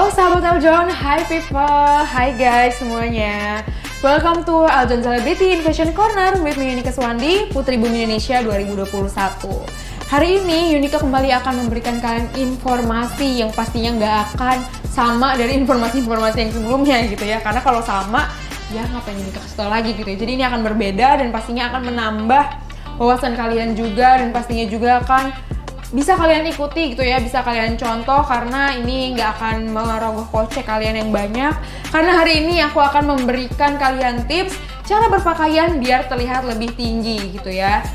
Halo sahabat Aljon, hi people, hi guys semuanya. Welcome to Aljon Celebrity in Fashion Corner with me Yunika Suwandi, Putri Bumi Indonesia 2021. Hari ini Yunika kembali akan memberikan kalian informasi yang pastinya nggak akan sama dari informasi-informasi yang sebelumnya gitu ya. Karena kalau sama, ya ngapain Yunika kasih tau lagi gitu ya. Jadi ini akan berbeda dan pastinya akan menambah wawasan kalian juga dan pastinya juga akan bisa kalian ikuti gitu ya, bisa kalian contoh karena ini nggak akan merogoh kocek kalian yang banyak. Karena hari ini aku akan memberikan kalian tips cara berpakaian biar terlihat lebih tinggi gitu ya.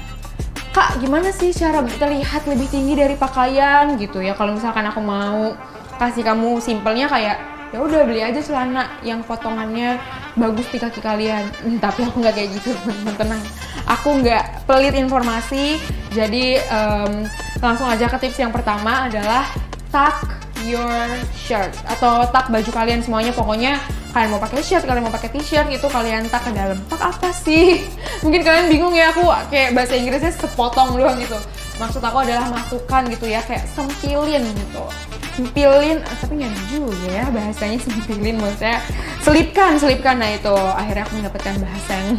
Kak, gimana sih cara terlihat lebih tinggi dari pakaian gitu ya? Kalau misalkan aku mau kasih kamu simpelnya kayak ya udah beli aja celana yang potongannya bagus di kaki kalian. Tapi aku nggak kayak gitu, teman-teman, tenang. Aku nggak pelit informasi, jadi langsung aja ke tips yang pertama adalah tuck your shirt atau tuck baju kalian semuanya. Pokoknya kalian mau pakai shirt, kalian mau pakai t-shirt itu kalian tuck ke dalam. Tuck apa sih? Mungkin kalian bingung ya, aku kayak bahasa Inggrisnya sepotong doang gitu. Maksud aku adalah masukkan gitu ya, kayak sempilin gitu. Sempilin, tapi nggak juga ya bahasanya sempilin, maksudnya selipkan. Nah itu akhirnya aku mendapatkan bahasa yang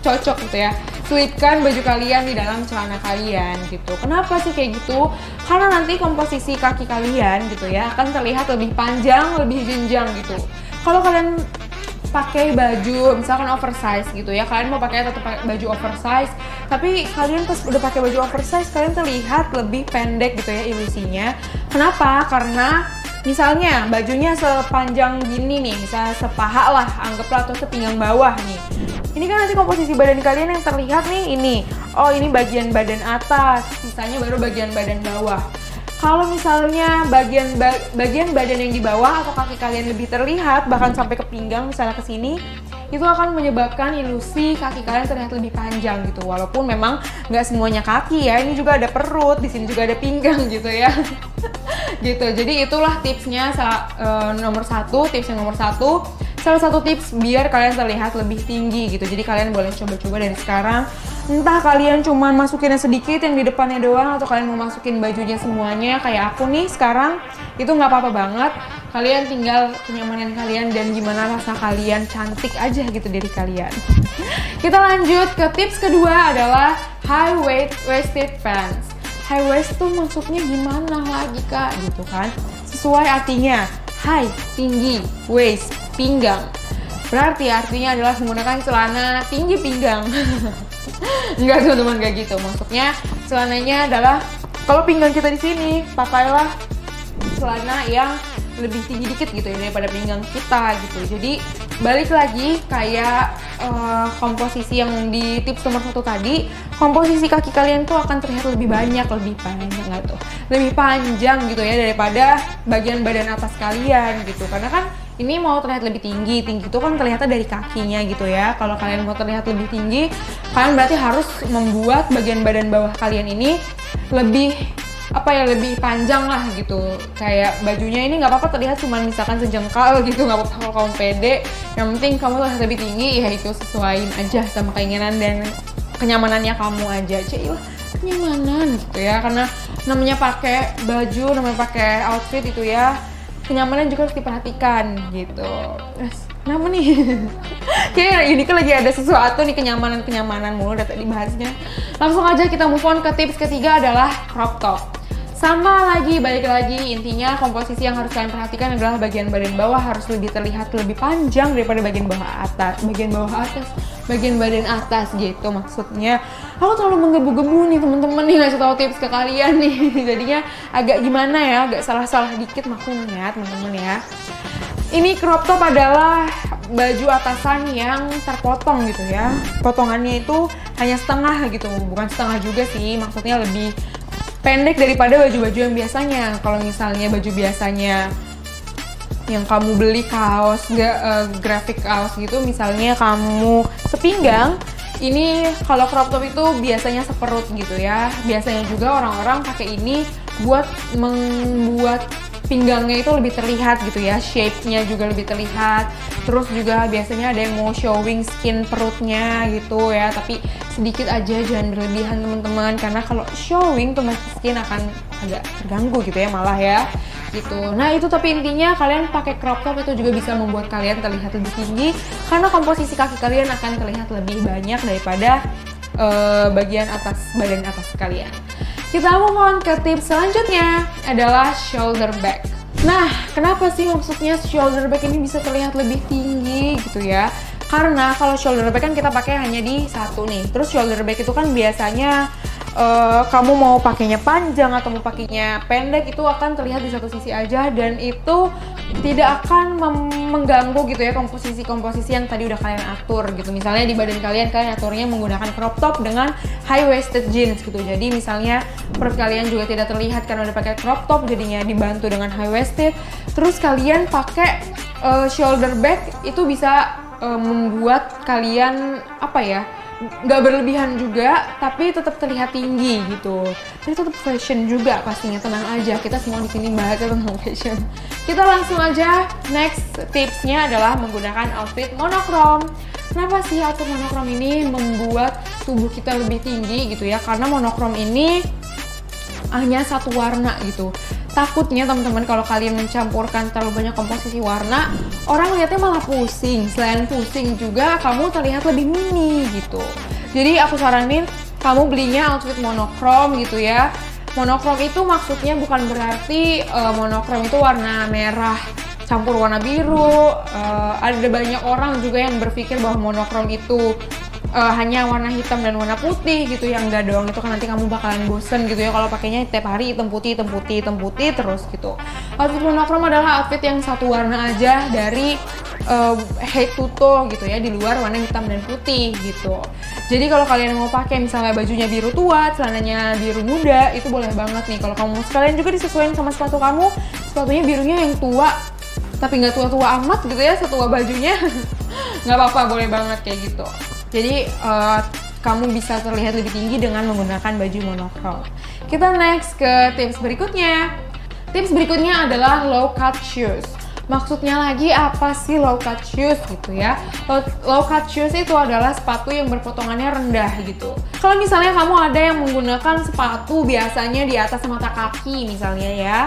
cocok gitu ya. Selipkan baju kalian di dalam celana kalian gitu. Kenapa sih kayak gitu? Karena nanti komposisi kaki kalian gitu ya akan terlihat lebih panjang, lebih jenjang gitu. Kalau kalian pakai baju misalkan oversize gitu ya, kalian mau pakai baju oversize, tapi kalian pas udah pakai baju oversize kalian terlihat lebih pendek gitu ya ilusinya. Kenapa? Karena misalnya bajunya sepanjang gini nih, misalnya sepaha lah, anggaplah, atau sepinggang bawah nih. Ini kan nanti komposisi badan kalian yang terlihat nih ini. Oh, ini bagian badan atas, sisanya baru bagian badan bawah. Kalau misalnya bagian badan yang di bawah atau kaki kalian lebih terlihat, bahkan sampai ke pinggang misalnya ke sini, itu akan menyebabkan ilusi kaki kalian terlihat lebih panjang gitu. Walaupun memang nggak semuanya kaki ya, ini juga ada perut, di sini juga ada pinggang gitu ya. Gitu. Jadi itulah tipsnya tips yang nomor satu. Salah satu tips biar kalian terlihat lebih tinggi gitu. Jadi kalian boleh coba-coba dari sekarang. Entah kalian cuma masukinnya sedikit yang di depannya doang, atau kalian mau masukin bajunya semuanya kayak aku nih sekarang, itu nggak apa-apa banget. Kalian tinggal kenyamanan kalian dan gimana rasa kalian, cantik aja gitu diri kalian. Kita lanjut ke tips kedua adalah high waisted pants. High waist tuh maksudnya gimana lagi kak gitu kan? Sesuai artinya, high tinggi, waist pinggang. Berarti artinya adalah menggunakan celana tinggi pinggang. Enggak teman-teman, kayak gitu. Maksudnya celananya adalah kalau pinggang kita di sini, pakailah celana yang lebih tinggi dikit gitu ya daripada pinggang kita gitu. Jadi balik lagi kayak komposisi yang di tips nomor 1 tadi, komposisi kaki kalian tuh akan terlihat lebih banyak, lebih panjang gitu ya daripada bagian badan atas kalian gitu. Karena kan ini mau terlihat lebih tinggi itu kan terlihatnya dari kakinya gitu ya. Kalau kalian mau terlihat lebih tinggi, kalian berarti harus membuat bagian badan bawah kalian ini lebih lebih panjang lah gitu. Kayak bajunya ini nggak apa-apa terlihat cuma misalkan sejengkal gitu, nggak apa-apa kalau kamu pede. Yang penting kamu terlihat lebih tinggi, ya itu sesuaiin aja sama keinginan dan kenyamanannya kamu aja. Cilah, kenyamanan gitu ya. Karena namanya pakai baju, namanya pakai outfit itu ya, kenyamanan juga harus diperhatikan gitu. Kenapa nih? Kayak ini kan lagi ada sesuatu nih, kenyamanan mulu dari tadi bahasnya. Langsung aja kita move on ke tips ketiga adalah crop top. Balik lagi, intinya komposisi yang harus kalian perhatikan adalah bagian badan bawah harus lebih terlihat lebih panjang daripada bagian badan atas gitu maksudnya. Aku terlalu menggebu-gebu nih temen-temen nih ngasih tahu tips ke kalian nih. Jadinya agak gimana ya, agak salah-salah dikit maklumnya temen-temen ya. Ini crop top adalah baju atasan yang terpotong gitu ya. Potongannya itu hanya setengah gitu, bukan setengah juga sih, maksudnya lebih pendek daripada baju-baju yang biasanya. Kalau misalnya baju biasanya yang kamu beli kaos, grafik kaos gitu, misalnya kamu sepinggang, ini kalau crop top itu biasanya seperut gitu ya. Biasanya juga orang-orang pakai ini buat membuat pinggangnya itu lebih terlihat gitu ya, shape-nya juga lebih terlihat. Terus juga biasanya ada yang mau showing skin perutnya gitu ya, tapi sedikit aja, jangan berlebihan teman-teman, karena kalau showing tuh skin akan agak terganggu gitu ya malah ya gitu. Nah itu tapi intinya kalian pakai crop top itu juga bisa membuat kalian terlihat lebih tinggi karena komposisi kaki kalian akan terlihat lebih banyak daripada bagian atas badan atas kalian. Kita move on ke tips selanjutnya adalah shoulder bag. Nah, kenapa sih maksudnya shoulder bag ini bisa terlihat lebih tinggi gitu ya? Karena kalau shoulder bag kan kita pakai hanya di satu nih. Terus shoulder bag itu kan biasanya kamu mau pakainya panjang atau mau pakainya pendek itu akan terlihat di satu sisi aja dan itu tidak akan mengganggu gitu ya komposisi yang tadi udah kalian atur gitu. Misalnya di badan kalian aturnya menggunakan crop top dengan high waisted jeans gitu. Jadi misalnya perut kalian juga tidak terlihat karena udah pakai crop top jadinya dibantu dengan high waisted. Terus kalian pakai shoulder bag itu bisa membuat kalian apa ya? Nggak berlebihan juga, tapi tetap terlihat tinggi gitu. Tapi tetap fashion juga pastinya, tenang aja. Kita semua di sini bahas tentang fashion. Kita langsung aja next tipsnya adalah menggunakan outfit monokrom. Kenapa sih outfit monokrom ini membuat tubuh kita lebih tinggi gitu ya? Karena monokrom ini hanya satu warna gitu. Takutnya teman-teman kalau kalian mencampurkan terlalu banyak komposisi warna, orang lihatnya malah pusing. Selain pusing juga kamu terlihat lebih mini gitu. Jadi aku saranin kamu belinya outfit monokrom gitu ya. Monokrom itu maksudnya bukan berarti monokrom itu warna merah campur warna biru. Ada banyak orang juga yang berpikir bahwa monokrom itu hanya warna hitam dan warna putih gitu ya. Enggak dong, itu kan nanti kamu bakalan bosen gitu ya kalau pakainya tiap hari hitam putih terus gitu. Outfit monokrom adalah outfit yang satu warna aja dari head to toe gitu ya, di luar warna hitam dan putih gitu. Jadi kalau kalian mau pakai misalnya bajunya biru tua, celananya biru muda, itu boleh banget nih. Kalau kamu sekalian juga disesuaikan sama sepatu kamu, sepatunya birunya yang tua tapi nggak tua-tua amat gitu ya, setua bajunya nggak apa-apa, boleh banget kayak gitu. Jadi kamu bisa terlihat lebih tinggi dengan menggunakan baju monokrom. Kita next ke tips berikutnya. Tips berikutnya adalah low cut shoes. Maksudnya lagi apa sih low cut shoes gitu ya? Low cut shoes itu adalah sepatu yang berpotongannya rendah gitu. Kalau misalnya kamu ada yang menggunakan sepatu biasanya di atas mata kaki misalnya ya.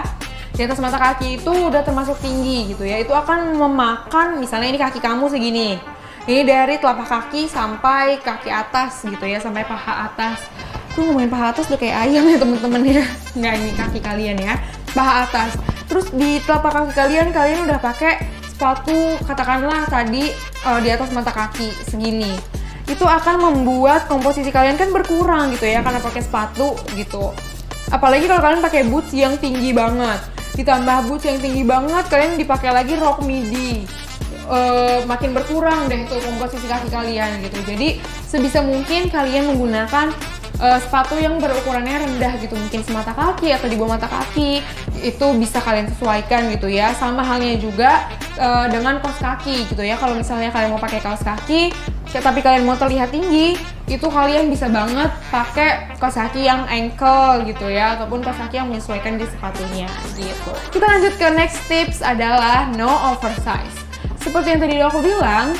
Di atas mata kaki itu udah termasuk tinggi gitu ya. Itu akan memakan misalnya ini kaki kamu segini. Ini dari telapak kaki sampai kaki atas gitu ya, sampai paha atas. Tuh ngomongin paha atas udah kayak ayam ya temen-temen ya. Nggak, ini kaki kalian ya, paha atas. Terus di telapak kaki kalian udah pakai sepatu katakanlah tadi di atas mata kaki segini. Itu akan membuat komposisi kalian kan berkurang gitu ya, karena pakai sepatu gitu. Apalagi kalau kalian pakai boots yang tinggi banget. Ditambah boots yang tinggi banget, kalian dipakai lagi rok midi. Makin berkurang deh tuh komposisi kaki kalian gitu. Jadi sebisa mungkin kalian menggunakan sepatu yang berukurannya rendah gitu, mungkin semata kaki atau di bawah mata kaki, itu bisa kalian sesuaikan gitu ya. Sama halnya juga dengan kaos kaki gitu ya. Kalau misalnya kalian mau pakai kaos kaki tapi kalian mau terlihat tinggi, itu kalian bisa banget pakai kaos kaki yang ankle gitu ya, ataupun kaos kaki yang menyesuaikan di sepatunya gitu. Kita lanjut ke next tips adalah no oversize. Seperti yang tadi aku bilang,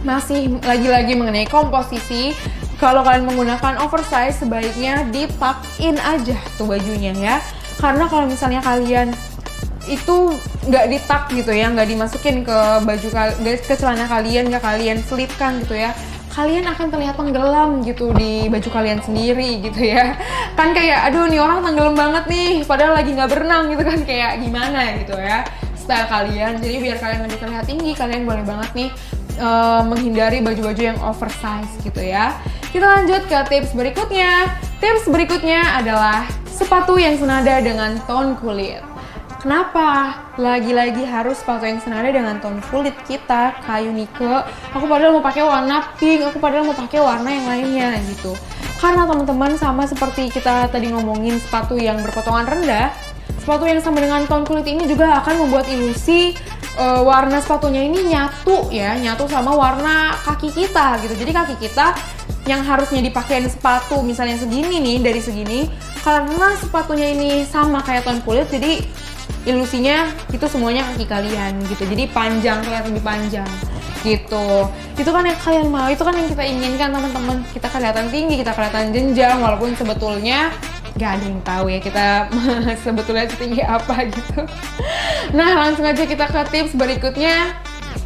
masih lagi-lagi mengenai komposisi. Kalau kalian menggunakan oversize, sebaiknya di-tuck in aja tuh bajunya ya. Karena kalau misalnya kalian itu nggak di-tuck gitu ya, nggak dimasukin ke baju ke celana kalian, nggak kalian selipkan gitu ya, kalian akan terlihat tenggelam gitu di baju kalian sendiri gitu ya. Kan kayak, aduh nih orang tenggelam banget nih, padahal lagi nggak berenang gitu kan, kayak gimana gitu ya style kalian. Jadi biar kalian lebih terlihat tinggi, kalian boleh banget nih menghindari baju-baju yang oversize gitu ya. Kita lanjut ke tips berikutnya. Tips berikutnya adalah sepatu yang senada dengan tone kulit. Kenapa? Lagi-lagi harus sepatu yang senada dengan tone kulit kita, kayak Nike. Aku padahal mau pakai warna pink, aku padahal mau pakai warna yang lainnya gitu. Karena teman-teman sama seperti kita tadi ngomongin sepatu yang berpotongan rendah, sepatu yang sama dengan tone kulit ini juga akan membuat ilusi warna sepatunya ini nyatu sama warna kaki kita gitu. Jadi kaki kita yang harusnya dipakein sepatu misalnya segini nih, dari segini, karena sepatunya ini sama kayak tone kulit, jadi ilusinya itu semuanya kaki kalian gitu. Jadi panjang, kelihatan lebih panjang gitu. Itu kan yang kalian mau, itu kan yang kita inginkan teman-teman. Kita kelihatan tinggi, kita kelihatan jenjang, walaupun sebetulnya gak ada yang tahu ya kita sebetulnya setinggi apa gitu. Nah, langsung aja kita ke tips berikutnya.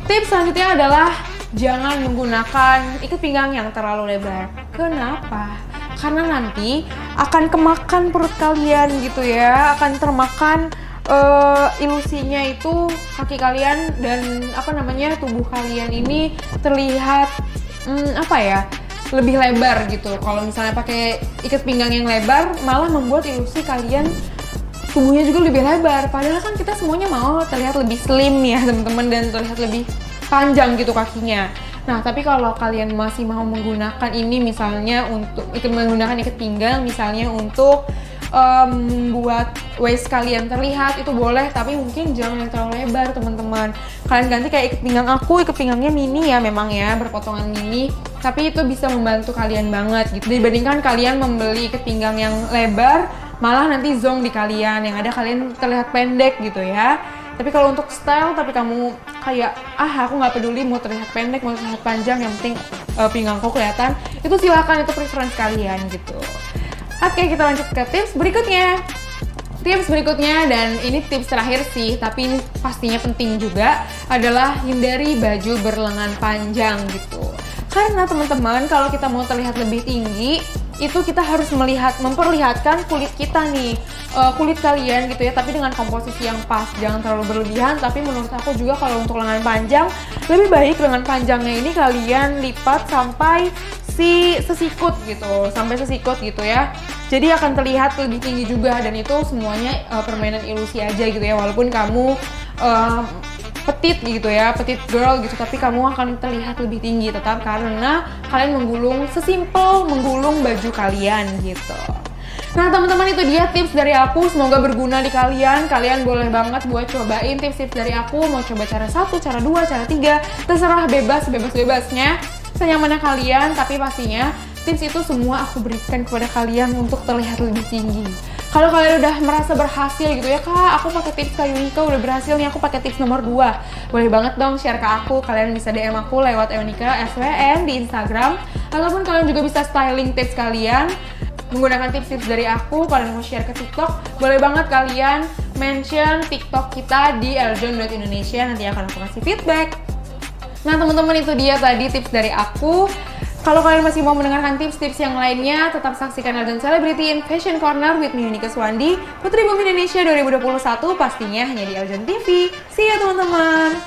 Tips selanjutnya adalah jangan menggunakan ikat pinggang yang terlalu lebar. Kenapa? Karena nanti akan kemakan perut kalian gitu ya, akan termakan ilusinya itu kaki kalian dan tubuh kalian ini terlihat lebih lebar gitu. Kalau misalnya pakai ikat pinggang yang lebar malah membuat ilusi kalian tubuhnya juga lebih lebar, padahal kan kita semuanya mau terlihat lebih slim ya teman-teman, dan terlihat lebih panjang gitu kakinya. Nah, tapi kalau kalian masih mau menggunakan ini misalnya untuk menggunakan ikat pinggang misalnya untuk membuat waist kalian terlihat, itu boleh, tapi mungkin jangan yang terlalu lebar teman-teman. Kalian ganti kayak ikat pinggang aku, ikat pinggangnya mini ya memang ya, berpotongan mini, tapi itu bisa membantu kalian banget gitu, dibandingkan kalian membeli ikat pinggang yang lebar malah nanti zong di kalian, yang ada kalian terlihat pendek gitu ya. Tapi kalau untuk style, tapi kamu kayak aku nggak peduli mau terlihat pendek mau terlihat panjang, yang penting pinggangku kelihatan, itu silakan, itu preference kalian gitu. Oke, kita lanjut ke tips berikutnya. Tips berikutnya, dan ini tips terakhir sih, tapi ini pastinya penting juga, adalah hindari baju berlengan panjang gitu. Karena teman-teman, kalau kita mau terlihat lebih tinggi, itu kita harus memperlihatkan kulit kita nih, kulit kalian gitu ya, tapi dengan komposisi yang pas, jangan terlalu berlebihan. Tapi menurut aku juga kalau untuk lengan panjang, lebih baik lengan panjangnya ini kalian lipat sampai sesikut gitu ya. Jadi akan terlihat lebih tinggi juga, dan itu semuanya permainan ilusi aja gitu ya, walaupun kamu petit gitu ya, petit girl gitu, tapi kamu akan terlihat lebih tinggi tetap karena kalian sesimpel menggulung baju kalian gitu. Nah teman-teman, itu dia tips dari aku, semoga berguna di kalian. Kalian boleh banget buat cobain tips-tips dari aku, mau coba cara 1, cara 2, cara 3, terserah, bebas-bebasnya, senyamannya kalian. Tapi pastinya tips itu semua aku berikan kepada kalian untuk terlihat lebih tinggi. Kalau kalian udah merasa berhasil gitu ya, Kak, aku pakai tips Kak Yunika udah berhasil nih, aku pakai tips nomor 2. Boleh banget dong share ke aku, kalian bisa DM aku lewat Yunika SWN di Instagram, ataupun kalian juga bisa styling tips kalian menggunakan tips-tips dari aku. Kalian mau share ke TikTok, boleh banget kalian mention TikTok kita di eljon.indonesia, nanti akan aku kasih feedback. Nah teman-teman, itu dia tadi tips dari aku. Kalau kalian masih mau mendengarkan tips-tips yang lainnya, tetap saksikan Eljon Celebrity in Fashion Corner with me Yunika Swandi, Putri Bumi Indonesia 2021, pastinya hanya di Eljon TV. See ya teman-teman!